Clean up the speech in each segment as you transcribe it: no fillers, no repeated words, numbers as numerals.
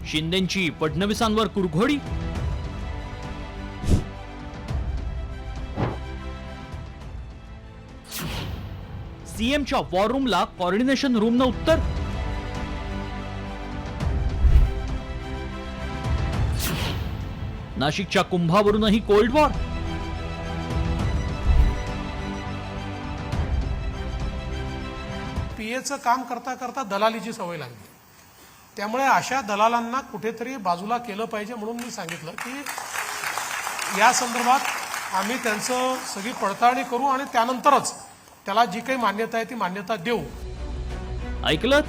शिंदेंची फडणवीसांवर कुरघोडी. सीएमच्या वॉर रूमला कोऑर्डिनेशन रूमनं उत्तर. नाशिकच्या कुंभावरूनही कोल्ड वॉर. पीएचं काम करता करता दलालीची सवय लागली. त्यामुळे अशा दलालांना कुठेतरी बाजूला केलं पाहिजे म्हणून मी सांगितलं की या संदर्भात आम्ही त्यांचं सगळी पडताळणी करू आणि त्यानंतरच त्याला जी काही मान्यता आहे ती मान्यता देऊ. ऐकलं?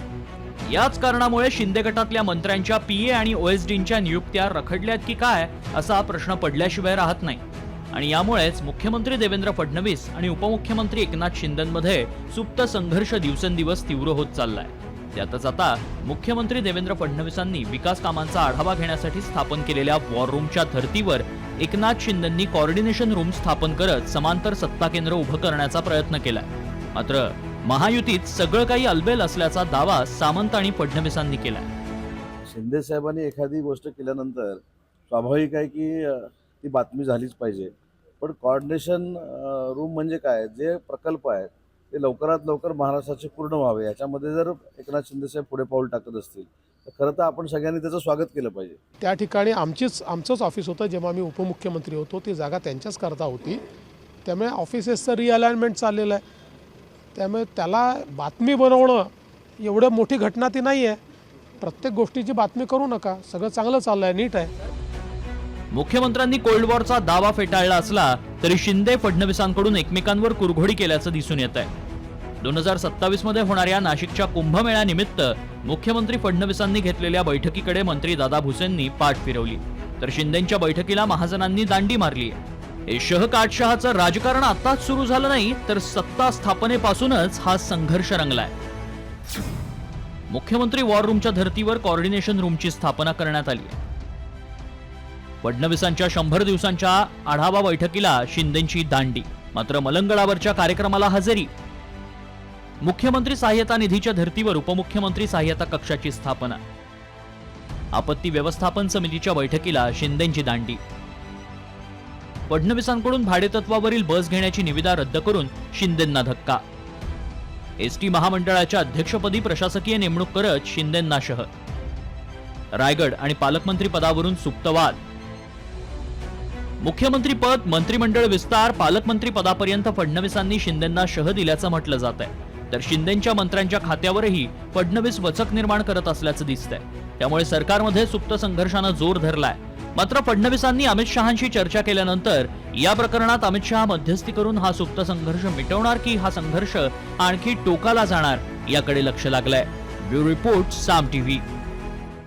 याच कारणामुळे शिंदे गटातल्या मंत्र्यांच्या पीए आणि ओएसडींच्या नियुक्त्या रखडल्यात की काय असा प्रश्न पडल्याशिवाय राहत नाही. आणि यामुळेच मुख्यमंत्री देवेंद्र फडणवीस आणि उपमुख्यमंत्री एकनाथ शिंदेंमध्ये सुप्त संघर्ष दिवसेंदिवस तीव्र होत चाललाय. त्यातच आता मुख्यमंत्री देवेंद्र फडणवीसांनी विकास कामांचा आढावा घेण्यासाठी स्थापन केलेल्या वॉर रूमच्या धर्तीवर एकनाथ शिंदेंनी कोऑर्डिनेशन रूम स्थापन करत समांतर सत्ता केंद्र उभं करण्याचा प्रयत्न केलाय. मात्र महायुतीत सगळं काही अलबेल असल्याचा दावा सामंत आणि फडणवीसांनी केलाय. शिंदे साहेबांनी एखादी गोष्ट केल्यानंतर स्वाभाविक आहे की ती बातमी झालीच पाहिजे. पण कोऑर्डिनेशन रूम म्हणजे काय, जे प्रकल्प आहेत ते लवकरात लवकर महाराष्ट्राचे पूर्ण व्हावे याच्यामध्ये जर एकनाथ शिंदे साहेब पुढे पाऊल टाकत असतील तर खरं तर आपण सगळ्यांनी त्याचं स्वागत केलं पाहिजे. त्या ठिकाणी आमचंच ऑफिस होतं जेव्हा मी उपमुख्यमंत्री होतो. ती जागा त्यांच्याच करता होती. त्यामुळे ऑफिसेसचं रिअलाइनमेंट चाललेलं आहे. त्यामुळे त्याला बातमी बनवणं एवढं मोठी घटना ती नाही आहे. प्रत्येक गोष्टीची बातमी करू नका. सगळं चांगलं चाललंय, नीट आहे. मुख्यमंत्र्यांनी कोल्ड वॉरचा दावा फेटाळला असला तरी शिंदे फडणवीसांकडून एकमेकांवर कुरघोडी केल्याचं दिसून येत आहे. 2027 मध्ये होणाऱ्या नाशिकच्या कुंभमेळ्यानिमित्त मुख्यमंत्री फडणवीसांनी घेतलेल्या बैठकीकडे मंत्री दादा भुसेंनी पाठ फिरवली, तर शिंदेंच्या बैठकीला महाजनांनी दांडी मारली. हे शहकाटशहाचं राजकारण आताच सुरू झालं नाही, तर सत्ता स्थापनेपासूनच हा संघर्ष रंगलाय. मुख्यमंत्री वॉर रूमच्या धर्तीवर कोऑर्डिनेशन रूमची स्थापना करण्यात आली. फडणवीसांच्या 100 दिवसांच्या आढावा बैठकीला शिंदेंची दांडी, मात्र मलंगडावरच्या कार्यक्रमाला हजेरी. मुख्यमंत्री सहाय्यता निधीच्या धर्तीवर उपमुख्यमंत्री सहाय्यता कक्षाची स्थापना. आपत्ती व्यवस्थापन समितीच्या बैठकीला शिंदेंची दांडी. फडणवीसांकडून भाडेतत्वावरील बस घेण्याची निविदा रद्द करून शिंदेंना धक्का. एसटी महामंडळाच्या अध्यक्षपदी प्रशासकीय नेमणूक करत शिंदेंना शह. रायगड आणि पालकमंत्री पदावरून सुप्त वाद. मुख्यमंत्री पद, मंत्रिमंडळ विस्तार, पालकमंत्री पदापर्यंत फडणवीसांनी शिंदेंना शह दिल्याचं म्हटलं जात आहे. तर शिंदेंच्या मंत्र्यांच्या खात्यावरही फडणवीस वचक निर्माण करत असल्याचं दिसतंय. त्यामुळे सरकारमध्ये सुप्त संघर्षानं जोर धरलाय. मात्र फडणवीसांनी अमित शहांशी चर्चा केल्यानंतर या प्रकरणात अमित शहा मध्यस्थी करून हा सुप्त संघर्ष मिटवणार की हा संघर्ष आणखी टोकाला जाणार याकडे लक्ष लागलंय. ब्युरो रिपोर्ट, साम टीव्ही.